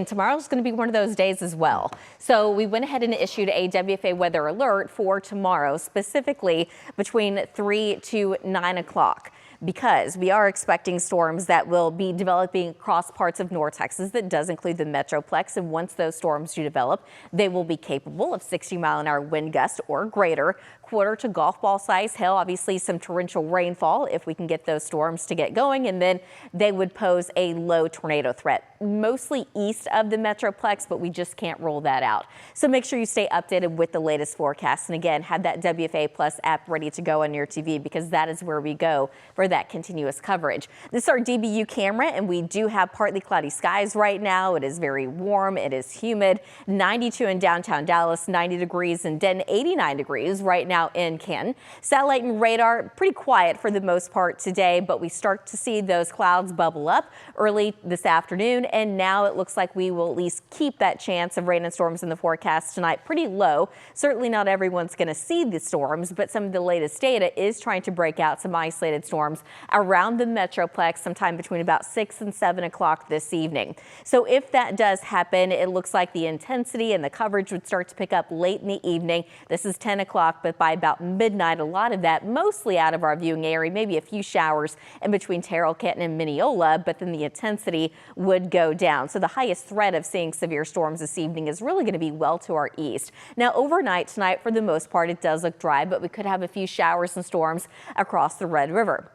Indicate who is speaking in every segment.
Speaker 1: And tomorrow's going to be one of those days as well. So we went ahead and issued a WFA weather alert for tomorrow, specifically between 3 to 9 o'clock. Because we are expecting storms that will be developing across parts of North Texas. That does include the Metroplex, and once those storms do develop, they will be capable of 60-mile-an-hour wind gusts or greater, quarter to golf ball size hail, obviously some torrential rainfall if we can get those storms to get going, and then they would pose a low tornado threat, mostly east of the Metroplex, but we just can't rule that out. So make sure you stay updated with the latest forecast, and again, have that WFA Plus app ready to go on your TV, because that is where we go for that continuous coverage. This is our DBU camera, and we do have partly cloudy skies right now. It is very warm. It is humid. 92 in downtown Dallas, 90 degrees in Denton, 89 degrees right now in Canton. Satellite and radar pretty quiet for the most part today, but we start to see those clouds bubble up early this afternoon, and now it looks like we will at least keep that chance of rain and storms in the forecast tonight pretty low. Certainly not everyone's going to see the storms, but some of the latest data is trying to break out some isolated storms around the Metroplex sometime between about 6 and 7 o'clock this evening. So if that does happen, it looks like the intensity and the coverage would start to pick up late in the evening. This is 10 o'clock, but by about midnight, a lot of that mostly out of our viewing area, maybe a few showers in between Terrell, Canton, and Mineola, but then the intensity would go down. So the highest threat of seeing severe storms this evening is really going to be well to our east. Now overnight tonight, for the most part, it does look dry, but we could have a few showers and storms across the Red River.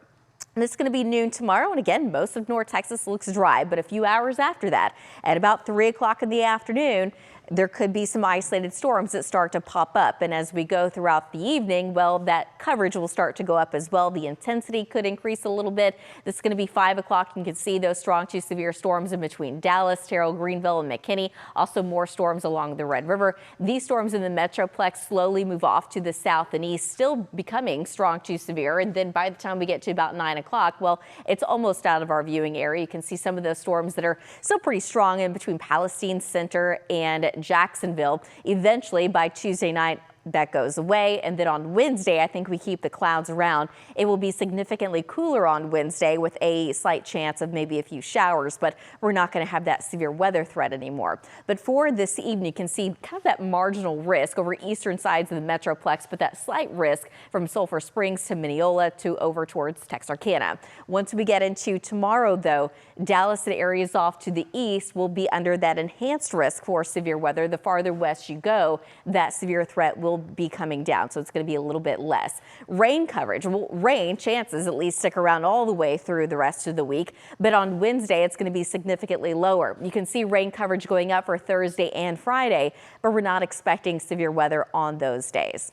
Speaker 1: This is going to be noon tomorrow, and again, most of North Texas looks dry, but a few hours after that, at about 3 o'clock in the afternoon, there could be some isolated storms that start to pop up. And as we go throughout the evening, well, that coverage will start to go up as well. The intensity could increase a little bit. This is going to be 5 o'clock. You can see those strong to severe storms in between Dallas, Terrell, Greenville, and McKinney. Also more storms along the Red River. These storms in the Metroplex slowly move off to the south and east, still becoming strong to severe. And then by the time we get to about 9 o'clock, well, it's almost out of our viewing area. You can see some of those storms that are still pretty strong in between Palestine Center and Jacksonville. Eventually, by Tuesday night, that goes away. And then on Wednesday, I think we keep the clouds around. It will be significantly cooler on Wednesday with a slight chance of maybe a few showers, but we're not going to have that severe weather threat anymore. But for this evening, you can see kind of that marginal risk over eastern sides of the Metroplex, but that slight risk from Sulphur Springs to Mineola to over towards Texarkana. Once we get into tomorrow, though, Dallas and areas off to the east will be under that enhanced risk for severe weather. The farther west you go, that severe threat will be coming down, so it's going to be a little bit less. Rain coverage, well, rain chances at least stick around all the way through the rest of the week, but on Wednesday it's going to be significantly lower. You can see rain coverage going up for Thursday and Friday, but we're not expecting severe weather on those days.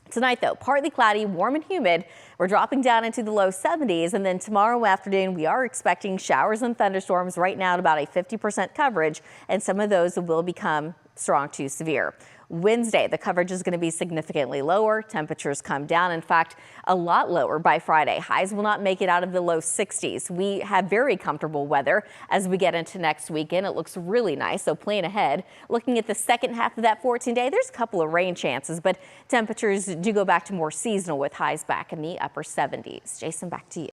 Speaker 1: Tonight, though, partly cloudy, warm and humid. We're dropping down into the low 70s, and then tomorrow afternoon we are expecting showers and thunderstorms right now at about a 50% coverage, and some of those will become strong to severe. Wednesday, the coverage is going to be significantly lower. Temperatures come down, in fact, a lot lower by Friday. Highs will not make it out of the low 60s. We have very comfortable weather as we get into next weekend. It looks really nice, so plan ahead. Looking at the second half of that 14-day, there's a couple of rain chances, but temperatures do go back to more seasonal with highs back in the upper 70s. Jason, back to you.